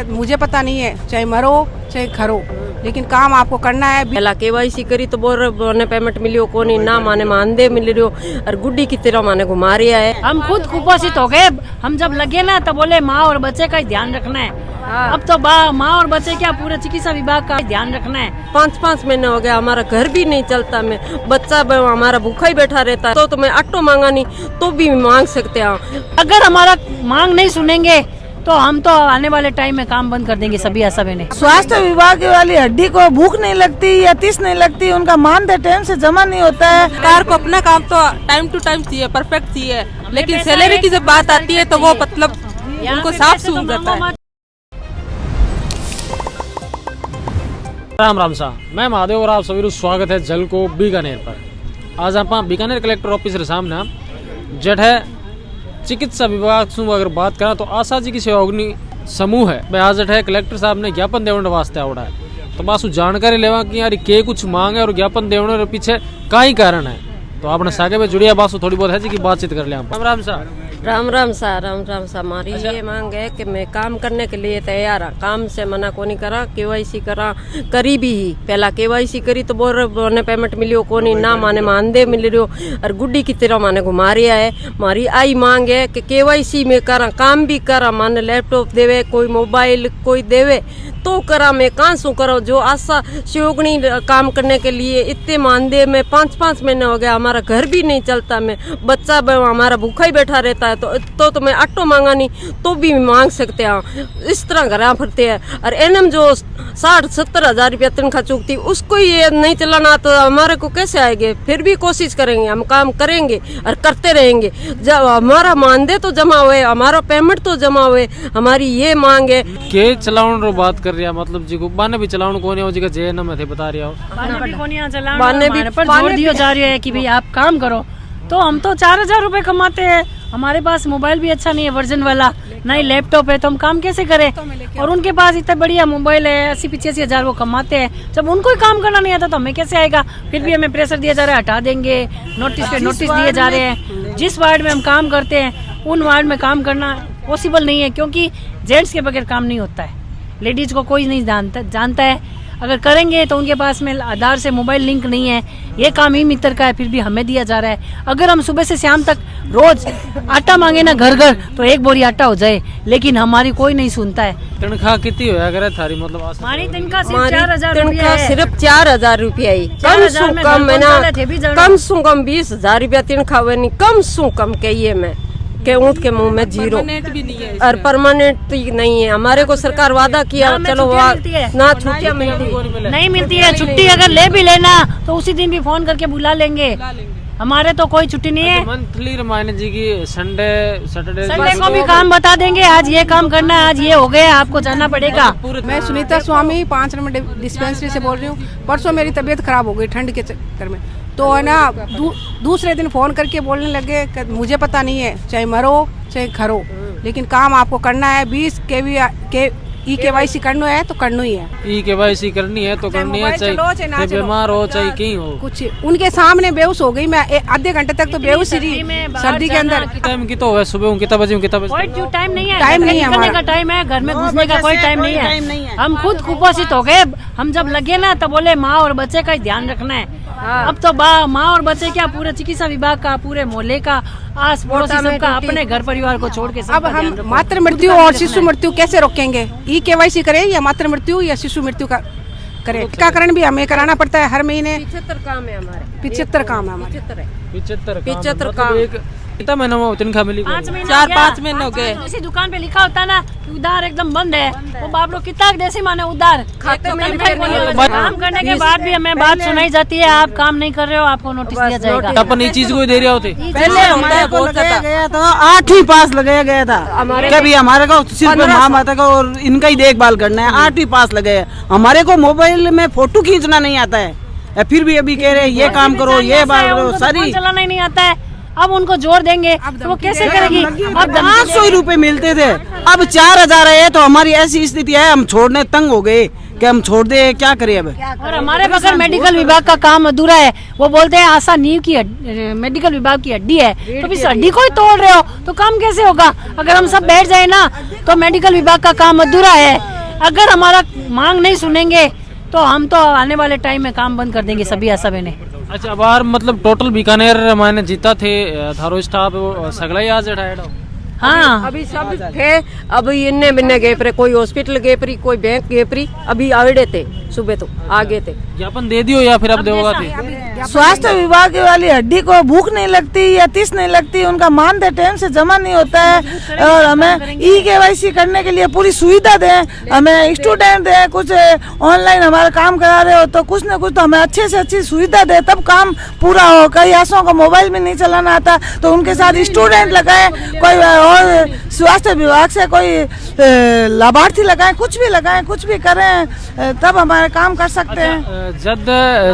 कि मुझे पता नहीं है, चाहे मरो चाहे खरो, लेकिन काम आपको करना है। पहला KYC करी तो बोल पेमेंट मिलियो कोनी ना माने मानदे मिल रही हो और गुड्डी की तरह माने घुमा रिया है। हम खुद कुपोषित हो गए। हम जब लगे ना तो बोले माँ और बच्चे का ही ध्यान रखना है। अब तो माँ और बच्चे क्या पूरे चिकित्सा विभाग का ध्यान रखना है। 5-5 महीने हो गया, हमारा घर भी नहीं चलता, में बच्चा हमारा भूखा ही बैठा रहता है। तो मैं ऑटो मांगा नहीं तो भी मांग सकते हैं। अगर हमारा मांग नहीं सुनेंगे तो हम तो आने वाले टाइम में काम बंद कर देंगे सभी असभ्य ने। स्वास्थ्य विभाग वाली हड्डी को भूख नहीं लगती या तीस नहीं लगती, उनका मानदेय टाइम से जमा नहीं होता है। सरकार को अपना काम तो टाइम टू टाइम चाहिए, परफेक्ट चाहिए, लेकिन सैलरी की जब बात आती है तो वो मतलब उनको साफ सूझ जाता है। राम राम सा, मैं महादेव और आप सभी स्वागत है जल को बीकानेर पर। आज आप बीकानेर कलेक्टर ऑफिस के सामने जट है चिकित्सा विभाग से अगर बात करा तो आशा जी की सहयोगी समूह है। मैं आज है कलेक्टर साहब ने ज्ञापन देने वास्ते आवड़ा है, तो बस जानकारी लेवा कि यार के कुछ मांग है और ज्ञापन देने के पीछे का ही कारण है। तो आपने सागे में जुड़िया बात थोड़ी बहुत है जी की बातचीत कर लिया। राम राम सा। राम राम सा। हमारी ये मांग है कि मैं काम करने के लिए तैयार हूँ, काम से मना को नहीं करा। KYC करा करी भी ही, पहला KYC करी तो बोल पेमेंट मिलियो कोनी ना माने मानदे मिल रही हो और गुड्डी की तरह माने घुमा रिया है। हमारी आई मांग है कि KYC में करा, काम भी करा, माने लैपटॉप देवे, कोई मोबाइल कोई देवे तो करा। मैं कहाँ सू करो जो आशा सहयोगी काम करने के लिए इतने मानदे में 5-5 महीने हो गया, हमारा घर भी नहीं चलता, में बच्चा हमारा भूखा ही बैठा रहता है। तो मैं ऑटो मांगा नहीं तो भी मांग सकते हैं। इस तरह घर फिरते हैं और NM जो 60-70 हजार रुपया तनख्वाह चुकती उसको ये नहीं चलाना तो हमारे को कैसे आएंगे। फिर भी कोशिश करेंगे, हम काम करेंगे और करते रहेंगे। जब हमारा मानदे तो जमा हुए, हमारा पेमेंट तो जमा हुए, हमारी ये मांग है। के चलाउन रो बात कर रिया मतलब जी को बाने भी चलाउन कोनी हो जी का जे न थे बता रिया हो बाने भी पर जोर दिया जा रहा है कि भाई आप काम करो। तो हम तो 4,000 रुपए कमाते हैं, हमारे पास मोबाइल भी अच्छा नहीं है वर्जन वाला, ना ही लैपटॉप है, तो हम काम कैसे करें। और उनके पास इतना बढ़िया मोबाइल है, 80-85 हजार वो कमाते हैं। जब उनको ही काम करना नहीं आता तो हमें कैसे आएगा। फिर भी हमें प्रेशर दिया जा रहा है, हटा देंगे, नोटिस पे नोटिस दिए जा रहे हैं। जिस वार्ड में हम काम करते हैं उन वार्ड में काम करना पॉसिबल नहीं है, क्योंकि जेंट्स के बगैर काम नहीं होता है। लेडीज को कोई नहीं जानता है। अगर करेंगे तो उनके पास में आधार से मोबाइल लिंक नहीं है। ये काम ही मित्र का है, फिर भी हमें दिया जा रहा है। अगर हम सुबह से शाम तक रोज आटा मांगे ना घर घर तो 1 बोरी आटा हो जाए, लेकिन हमारी कोई नहीं सुनता है। तनख्वाह कितनी होया करे थारी मतलब हमारी तनख्वाह सिर्फ 4,000 रुपया है। सिर्फ 4,000 रुपया ही, कम सु कम 20,000 रुपया तनख्वाह हुए नहीं, कम सु कम कहिए मैं के ऊँट के मुंह में 0 और परमानेंट नहीं है। हमारे को सरकार वादा किया चलो ना छुट्टियाँ नहीं मिलती है। छुट्टी अगर ले भी लेना तो उसी दिन भी फोन करके बुला लेंगे। हमारे तो कोई छुट्टी नहीं है। मंथली रमायने जी की सैटरडे को भी काम बता देंगे, आज ये काम करना है, आज ये हो गया, आपको जाना पड़ेगा। मैं सुनीता स्वामी 5 नंबर डिस्पेंसरी से बोल रही हूँ। परसों मेरी तबीयत खराब हो गई ठंड के चक्कर में, तो है ना दूसरे दिन फोन करके बोलने लगे कि मुझे पता नहीं है, चाहे मरो चाहे खरो, लेकिन काम आपको करना है। 20 KYC करना है तो करना ही है। KYC करनी है तो करनी है, चाहे बीमार हो चाहे कहीं हो। कुछ उनके सामने बेहोश हो गई मैं, आधे घंटे तक तो बेहोश रही सर्दी के अंदर। टाइम की तो है सुबह कितना बजे कोई टाइम नहीं है, टाइम नहीं है हमारे का टाइम है, घर में घुसने का कोई टाइम नहीं है। हम खुद कुपोषित हो गए। हम जब लगे ना तो बोले माँ और बच्चे का ही ध्यान रखना है। अब तो माँ और बच्चे क्या पूरे चिकित्सा विभाग का, पूरे मोहल्ले का, आस पड़ोसी सबका, अपने घर परिवार को छोड़ के अब हम मातृ मृत्यु और शिशु मृत्यु कैसे रोकेंगे। KYC करें या मातृ मृत्यु या शिशु मृत्यु का करें। टीकाकरण भी हमें कराना पड़ता है हर महीने। 75 काम है हमारे, 75 काम है हमारे। 75 काम। कितना महीना में तनख्वाह मिली? 4-5 महीने हो गए। किसी दुकान पे लिखा होता ना उधार एकदम बंद है, वो बाप लोग कितना देसी माने उधार खाते में काम करने के बाद भी हमें बात सुनाई जाती है, आप काम नहीं कर रहे हो, आपको नोटिस दिया जाएगा। अपन ये चीज को दे रहे होते। पहले हमारे को लगाया गया था 8वीं पास लगाया गया था। कभी हमारे को सिर्फ माँ माता का और इनका ही देखभाल करना है, 8वीं पास लगाया। हमारे को मोबाइल में फोटो खींचना नहीं आता है, फिर भी अभी कह रहे हैं ये काम करो, ये बात करो, सारी चलाना ही नहीं आता है। अब उनको जोर देंगे तो वो कैसे करेगी। अब 500 रुपए मिलते थे, अब 4,000 है। तो हमारी ऐसी स्थिति है, हम छोड़ने तंग हो गए कि हम छोड़ दे, क्या करें अब। और हमारे बगैर मेडिकल विभाग का काम अधूरा है। वो बोलते हैं आशा नींव की मेडिकल विभाग की हड्डी है, तो इस हड्डी को ही तोड़ रहे हो तो काम कैसे होगा। अगर हम सब बैठ जाए ना तो मेडिकल विभाग का काम अधूरा है। अगर हमारा मांग नहीं सुनेंगे तो हम तो आने वाले टाइम में काम बंद कर देंगे सभी आशा बहने। अच्छा, बार मतलब टोटल बीकानेर मैंने जीता थे थारो स्टाफ सगला ही आज एड हाँ, अभी सब थे, अभी इन्ने बिन्ने गए परे, कोई हॉस्पिटल गए परी, कोई बैंक गए परी, अभी आवड़े थे सुबह तो आगे थे। ज्ञापन दे दियो या फिर अब देगा थे? स्वास्थ्य विभाग वाली हड्डी को भूख नहीं लगती या तीस नहीं लगती, उनका मानदेय टाइम से जमा नहीं होता है और हमें ई-केवाईसी करने के लिए पूरी सुविधा दें। हमें स्टूडेंट दें, कुछ ऑनलाइन हमारा काम करा रहे हो तो कुछ न कुछ तो हमें अच्छे से अच्छी सुविधा दे, तब काम पूरा हो। कई आशाओं को मोबाइल भी नहीं चलाना आता तो उनके साथ स्टूडेंट लगाए, कोई और स्वास्थ्य विभाग से कोई लाभार्थी लगाए, कुछ भी लगाए, कुछ भी करें, तब हमारे काम कर सकते हैं। जद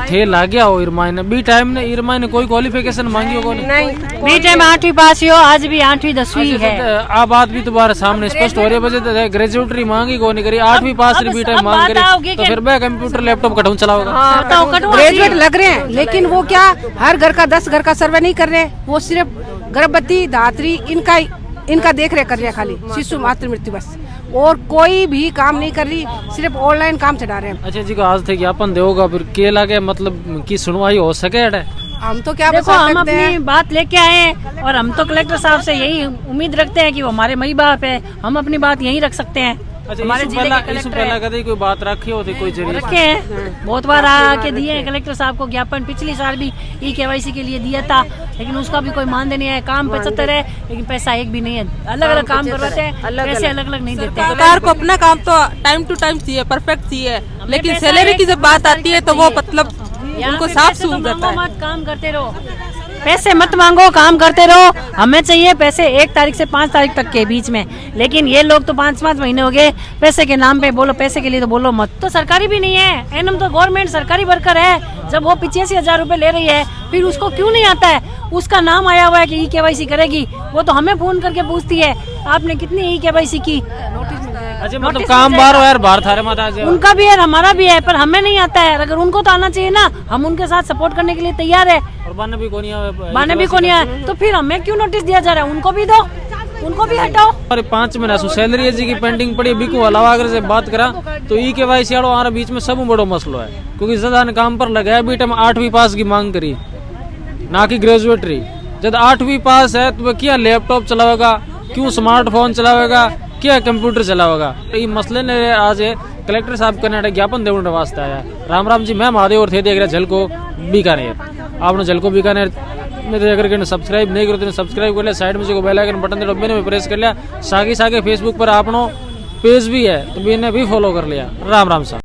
थे लाग्या हो इरमाइन बी टाइम ने इरमाइन कोई क्वालिफिकेशन मांगी होगा नहीं, बी टाइम 8वीं पास ही हो, आज भी 8वीं 10वीं है। आ बात भी तुम्हारे सामने स्पष्ट हो रही है। वजह ग्रेजुएटरी मांगी को नहीं करी, 8वीं पास बी टाइम मांग करी तो फिर मैं कंप्यूटर लैपटॉप कटून चलाओगा। ग्रेजुएट लग रहे हैं लेकिन वो क्या हर घर का 10 घर का सर्वे नहीं कर रहे, वो सिर्फ गर्भवती धात्री इनका देख रेख कर रहे हैं, खाली शिशु मातृ मृत्यु बस, और कोई भी काम नहीं कर रही, सिर्फ ऑनलाइन काम चला रहे हैं। अच्छा जी को आज थे ज्ञापन देगा फिर के लागे मतलब की सुनवाई हो सके? हम तो क्या देखो, बता हम सकते अपनी हैं। बात लेके आए हैं और हम तो कलेक्टर साहब से यही उम्मीद रखते हैं कि वो हमारे मई बाप है, हम अपनी बात यही रख सकते हैं। अच्छा, हमारे जिले के कलेक्टर हैं। कभी कोई बात रखी होती कोई जरिए रखे हैं, बहुत बार आके दिए हैं कलेक्टर साहब को ज्ञापन। पिछली साल भी ई-केवाईसी के लिए दिया था लेकिन उसका भी कोई मानदेय नहीं है। काम 75 है लेकिन पैसा एक भी नहीं है। अलग अलग काम करवाते हैं, पैसे अलग अलग नहीं देते। सरकार को अपना काम तो टाइम टू टाइम चाहिए, परफेक्ट चाहिए, लेकिन सैलरी की जब बात आती है तो वो मतलब उनको साफ सूझ जाता है। काम करते रहो, पैसे मत मांगो, काम करते रहो। हमें चाहिए पैसे 1 तारीख से 5 तारीख तक के बीच में, लेकिन ये लोग तो 5-5 महीने हो गए पैसे के नाम पे बोलो, पैसे के लिए तो बोलो मत। तो सरकारी भी नहीं है, एनएम तो गवर्नमेंट सरकारी वर्कर है। जब वो 85,000 रुपए ले रही है फिर उसको क्यों नहीं आता है? उसका नाम आया हुआ है कि ई-केवाईसी करेगी, वो तो हमें फोन करके पूछती है आपने कितनी ई-केवाईसी की। अच्छा, मतलब काम बार यार बाहर थारे माता उनका भी है हमारा भी है, पर हमें नहीं आता है। अगर उनको तो आना चाहिए ना, हम उनके साथ सपोर्ट करने के लिए तैयार है। और बाने भी कोनी आए तो फिर हमें क्यों नोटिस दिया जा रहा है? उनको भी दो, उनको भी हटाओ। 5 महीना सैलरी जी की पेंडिंग पड़ी बिकू अलावा अगर से बात करा तो ई-केवाईसी वालों हमारे बीच में सब बड़ो मसलो है, क्योंकि ज्यादा ने काम पर लगाया बीटा में 8वीं पास की मांग करी ना कि ग्रेजुएटरी। जब 8वीं पास है तो क्या लैपटॉप चलावेगा, क्यों स्मार्टफोन चलावेगा, क्या कंप्यूटर चलावेगा? तो ये मसले ने आज कलेक्टर साहब करने ज्ञापन देने वास्ते आया। राम राम जी, मैं महादेव और थे देख रहे झलको बीकानेर। आपने झलको बीकानेर में अगर सब्सक्राइब नहीं करो तो सब्सक्राइब कर लिया, साइड में जो बेल आइकन बटन दे मैंने भी प्रेस कर लिया, सागे फेसबुक पर आपनो पेज भी है तो मैंने भी फॉलो कर लिया। राम राम साहब।